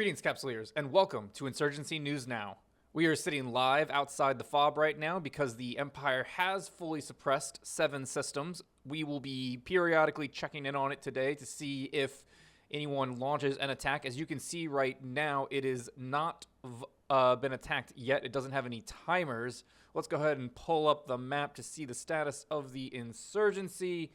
Greetings, Capsuleers, and welcome to Insurgency News Now. We are sitting live outside the FOB right now because the Empire has fully suppressed 7 systems. We will be periodically checking in on it today to see if anyone launches an attack. As you can see right now, it is not been attacked yet. It doesn't have any timers. Let's go ahead and pull up the map to see the status of the insurgency.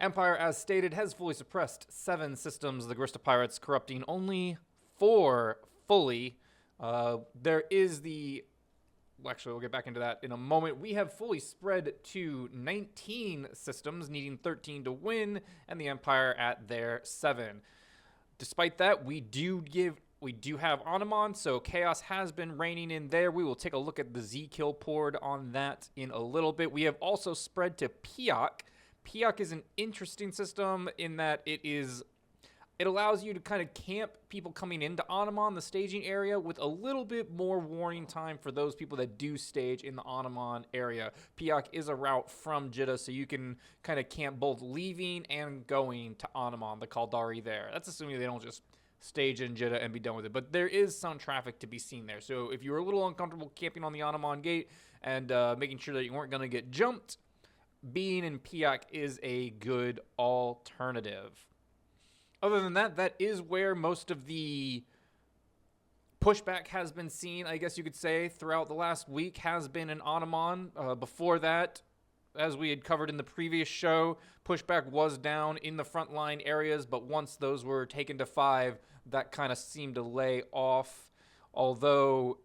Empire, as stated, has fully suppressed 7 systems. The Guristas Pirates corrupting only 4 fully. There is the... Well, actually, we'll get back into that in a moment. We have fully spread to 19 systems, needing 13 to win, and the Empire at their 7. Despite that, we do have Onnamon, so chaos has been reigning in there. We will take a look at the Z-kill port on that in a little bit. We have also spread to Piak. Piak is an interesting system in that it allows you to kind of camp people coming into Onnamon, the staging area, with a little bit more warning time for those people that do stage in the Onnamon area. Piak is a route from Jeddah, so you can kind of camp both leaving and going to Onnamon, the Caldari there. That's assuming they don't just stage in Jeddah and be done with it. But there is some traffic to be seen there. So if you're a little uncomfortable camping on the Onnamon gate and making sure that you weren't going to get jumped, being in Piak is a good alternative. Other than that, that is where most of the pushback has been seen, I guess you could say, throughout the last week, has been in Onnamon. Before that, as we had covered in the previous show, pushback was down in the frontline areas, but once those were taken to 5, that kind of seemed to lay off, although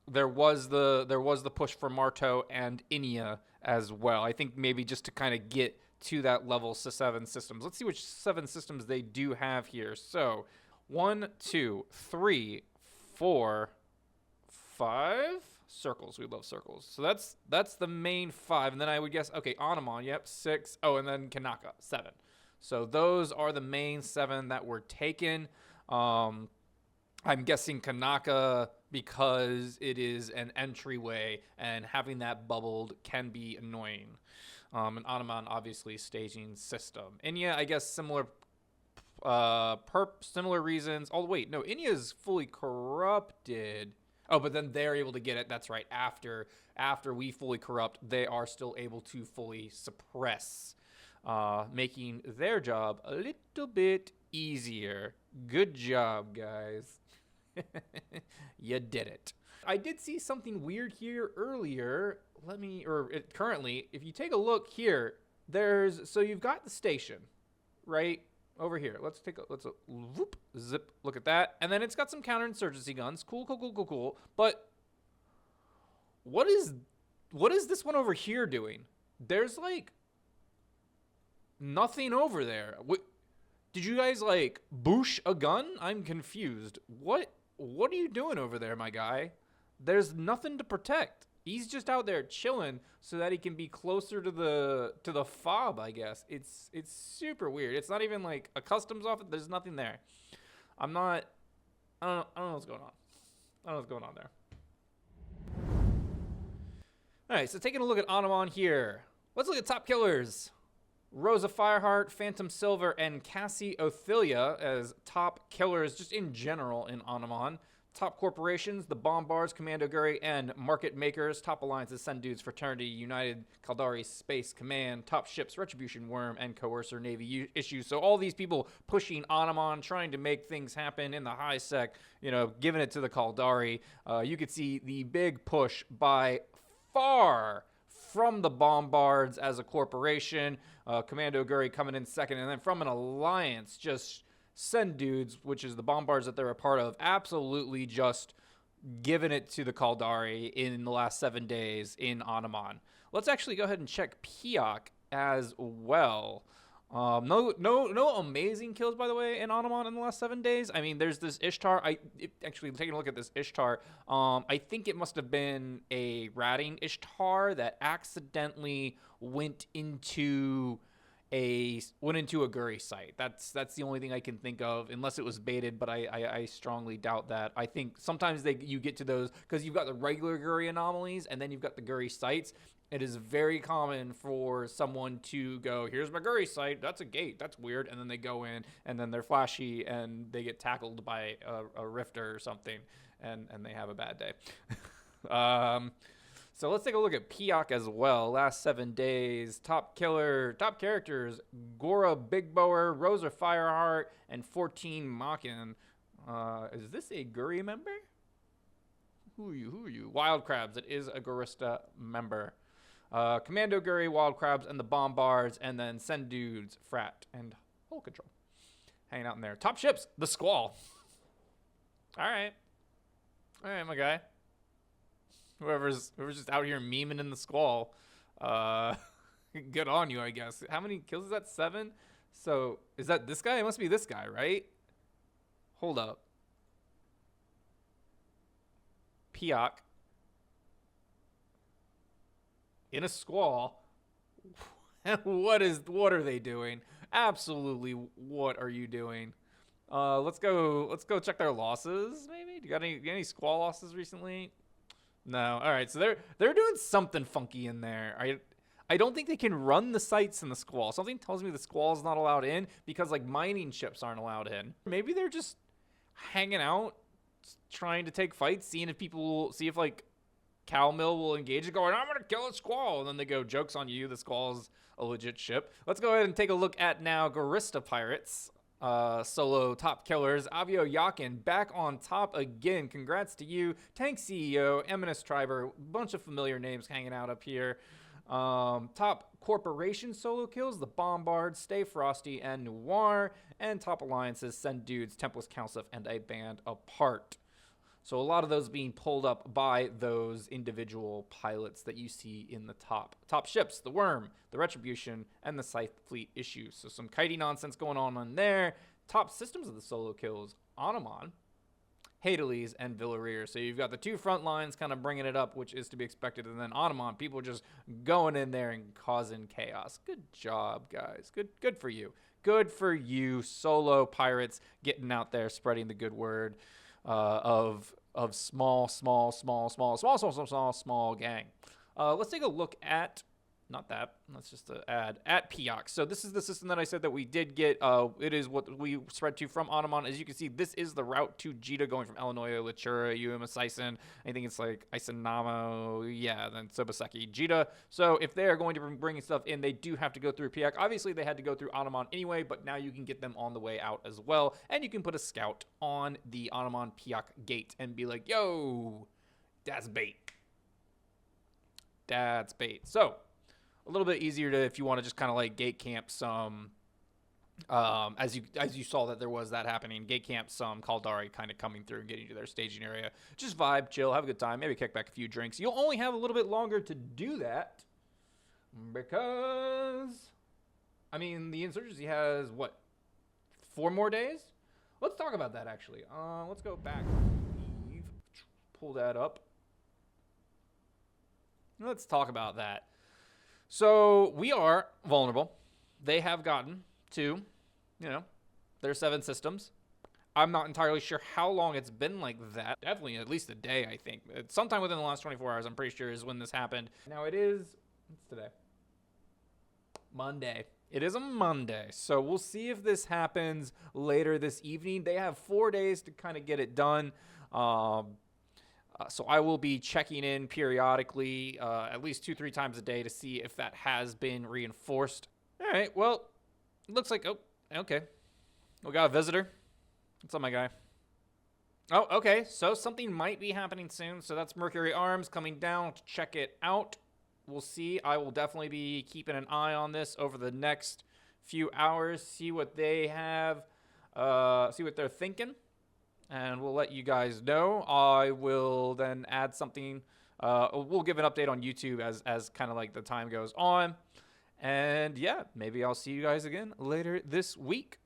there was the push for Marto and Inia as well. I think maybe just to kind of get to that level 7 systems. Let's see which 7 systems they do have here. So 1, 2, 3, 4, 5 circles. We love circles. So that's the main 5, and then I would guess, okay, Onnamon, yep, 6. Oh, and then Kanaka, 7. So those are the main 7 that were taken. I'm guessing Kanaka because it is an entryway, and having that bubbled can be annoying. And Onnamon, obviously, staging system. Inya, I guess, similar reasons. Oh, wait, no, Inya is fully corrupted. Oh, but then they're able to get it. That's right. After we fully corrupt, they are still able to fully suppress, making their job a little bit easier. Good job, guys. You did it. I did see something weird here earlier. Currently, if you take a look here, so you've got the station right over here. Let's whoop, zip, look at that. And then it's got some counterinsurgency guns. Cool. But what is this one over here doing? There's like nothing over there. Did you guys like boosh a gun? I'm confused. What are you doing over there, my guy? There's nothing to protect. He's just out there chilling so that he can be closer to the FOB, I guess. It's super weird. It's not even like a customs office. There's nothing there. I don't know what's going on. I don't know what's going on there. All right, so taking a look at Onnamon here. Let's look at top killers. Rosa Fireheart, Phantom Silver, and Cassie Othilia as top killers just in general in Onnamon. Top corporations, the Bombards, Commando Guri, and Market Makers. Top alliances, Send Dudes, Fraternity, United, Caldari, Space Command. Top ships, Retribution, Worm, and Coercer Navy issues. So all these people pushing Onnamon, trying to make things happen in the high sec, giving it to the Caldari. You could see the big push by far from the Bombards as a corporation. Commando Guri coming in second, and then from an alliance, just Send Dudes, which is the Bombards that they're a part of, absolutely just giving it to the Caldari in the last 7 days in Onnamon. Let's actually go ahead and check Piak as well. No amazing kills, by the way, in Onnamon in the last 7 days. I mean, there's this Ishtar. Actually, taking a look at this Ishtar, I think it must have been a ratting Ishtar that accidentally went into went into a Guri site. That's the only thing I can think of, unless it was baited, but I strongly doubt that. I think sometimes you get to those because you've got the regular Guri anomalies and then you've got the Guri sites. It is very common for someone to go, here's my Guri site, that's a gate, that's weird, and then they go in and then they're flashy and they get tackled by a rifter or something, and they have a bad day. So let's take a look at Piak as well. Last 7 days, top characters, Gora Big Bower, Rosa Fireheart, and 14 Makin. Is this a Guri member? Who are you? Wild Crabs. It is a Gurista member. Commando Guri, Wild Crabs, and the Bombards, and then Send Dudes, Frat, and Hull Control. Hanging out in there. Top ships, the Squall. All right, my guy. Whoever's just out here memeing in the Squall, good on you, I guess. How many kills is that? 7? So is that this guy? It must be this guy, right? Hold up. Piak in a Squall. What are they doing? Absolutely, what are you doing? Let's go check their losses. Maybe you got any Squall losses recently? No. All right. So they're doing something funky in there. I don't think they can run the sites in the Squall. Something tells me the Squall's not allowed in because like mining ships aren't allowed in. Maybe they're just hanging out, trying to take fights, seeing if like Cow Mill will engage and going, I'm gonna kill a Squall, and then they go, joke's on you. The Squall's a legit ship. Let's go ahead and take a look at now Gurista Pirates. Solo top killers, Avio Yakin back on top again. Congrats to you, Tank CEO, Eminus Triber, bunch of familiar names hanging out up here. Top corporation solo kills, the Bombard, Stay Frosty, and Noir, and top alliances, Send Dudes, Templars Council, and A Band Apart. So a lot of those being pulled up by those individual pilots that you see in the top ships, the Worm, the Retribution, and the Scythe Fleet issues. So some kitey nonsense going on there. Top systems of the solo kills, Onnamon, Hadales, and Villarreal. So you've got the two front lines kind of bringing it up, which is to be expected. And then Onnamon, people just going in there and causing chaos. Good job, guys. Good for you. Good for you, solo pirates, getting out there, spreading the good word. Of small gang. Let's take a look at, not that, that's just an ad, at Piak. So this is the system that I said that we did get. It is what we spread to from Onnamon. As you can see, this is the route to Jita going from Illinois, Lachura, Uema, I think it's like Isanamo, yeah, then Sobaseki, Jita. So if they are going to be bringing stuff in, they do have to go through Piak. Obviously, they had to go through Onnamon anyway, but now you can get them on the way out as well. And you can put a scout on the Onnamon Piak gate and be like, yo, that's bait. That's bait. So a little bit easier to, if you want to just kind of like gate camp some, as you saw that there was that happening, gate camp some Caldari kind of coming through and getting to their staging area. Just vibe, chill, have a good time, maybe kick back a few drinks. You'll only have a little bit longer to do that because, I mean, the Insurgency has, what, 4 more days? Let's talk about that, actually. Let's go back. Pull that up. Let's talk about that. So we are vulnerable. They have gotten to, their 7 systems. I'm not entirely sure how long it's been like that. Definitely at least a day, I think. Sometime within the last 24 hours, I'm pretty sure, is when this happened. Now it is, what's today? Monday. It is a Monday. So we'll see if this happens later this evening. They have 4 days to kind of get it done. So I will be checking in periodically, at least 2-3 times a day to see if that has been reinforced. All right, well, it looks like, oh, okay. We got a visitor. What's up, my guy? Oh, okay, so something might be happening soon. So that's Mercury Arms coming down to check it out. We'll see. I will definitely be keeping an eye on this over the next few hours, see what they have, see what they're thinking. And we'll let you guys know. I will then add something. We'll give an update on YouTube as kind of like the time goes on. And yeah, maybe I'll see you guys again later this week.